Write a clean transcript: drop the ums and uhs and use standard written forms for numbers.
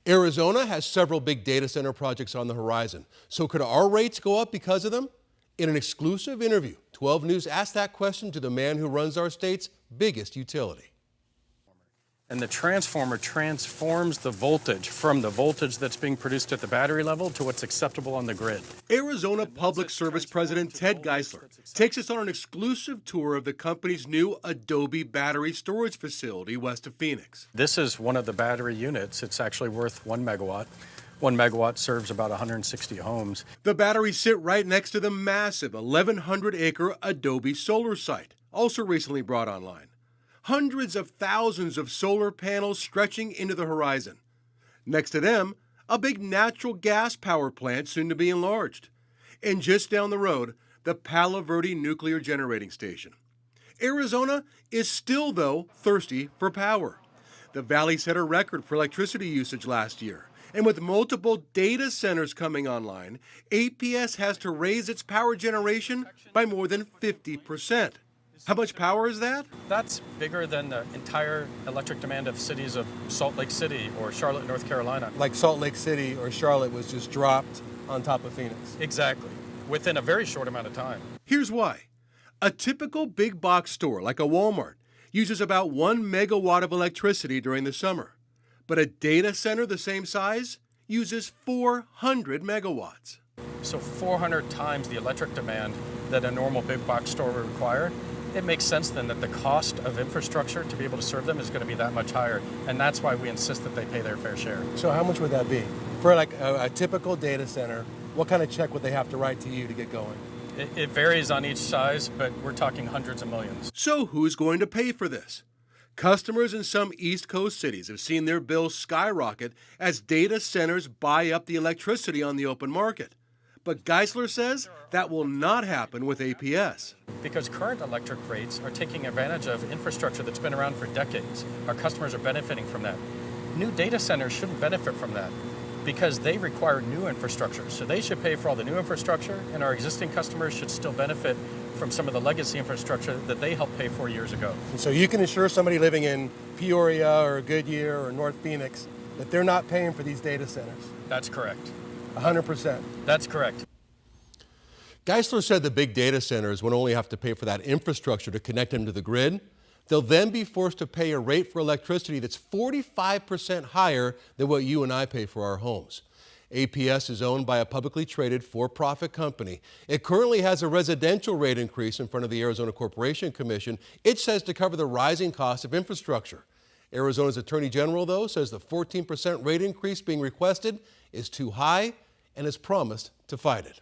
Arizona has several big data center projects on the horizon. So could our rates go up because of them? In an exclusive interview, 12 News asked that question to the man who runs our state's biggest utility. And the transformer transforms the voltage from the voltage that's being produced at the battery level to what's acceptable on the grid. Arizona Public Service President Ted Geisler takes us on an exclusive tour of the company's new Adobe battery storage facility west of Phoenix. This is one of the battery units. It's actually worth 1 megawatt. 1 megawatt serves about 160 homes. The batteries sit right next to the massive 1,100-acre Adobe solar site, also recently brought online. Hundreds of thousands of solar panels stretching into the horizon. Next to them, a big natural gas power plant soon to be enlarged. And just down the road, the Palo Verde nuclear generating station. Arizona is still, though, thirsty for power. The valley set a record for electricity usage last year. And with multiple data centers coming online, APS has to raise its power generation by more than 50%. How much power is that? That's bigger than the entire electric demand of cities of Salt Lake City or Charlotte, North Carolina. Like Salt Lake City or Charlotte was just dropped on top of Phoenix. Exactly, within a very short amount of time. Here's why. A typical big box store like a Walmart uses about 1 megawatt of electricity during the summer. But a data center the same size uses 400 megawatts. So 400 times the electric demand that a normal big box store would require. It makes sense then that the cost of infrastructure to be able to serve them is going to be that much higher. And that's why we insist that they pay their fair share. So how much would that be? For like a typical data center, what kind of check would they have to write to you to get going? It varies on each size, but we're talking hundreds of millions. So who's going to pay for this? Customers in some East Coast cities have seen their bills skyrocket as data centers buy up the electricity on the open market. But Geisler says that will not happen with APS. Because current electric rates are taking advantage of infrastructure that's been around for decades. Our customers are benefiting from that. New data centers shouldn't benefit from that because they require new infrastructure. So they should pay for all the new infrastructure, and our existing customers should still benefit from some of the legacy infrastructure that they helped pay for years ago. And so you can assure somebody living in Peoria or Goodyear or North Phoenix that they're not paying for these data centers? That's correct. 100%. That's correct. Geisler said the big data centers would only have to pay for that infrastructure to connect them to the grid. They'll then be forced to pay a rate for electricity that's 45% higher than what you and I pay for our homes. APS is owned by a publicly traded for-profit company. It currently has a residential rate increase in front of the Arizona Corporation Commission. It says to cover the rising cost of infrastructure. Arizona's Attorney General, though, says the 14% rate increase being requested is too high and has promised to fight it.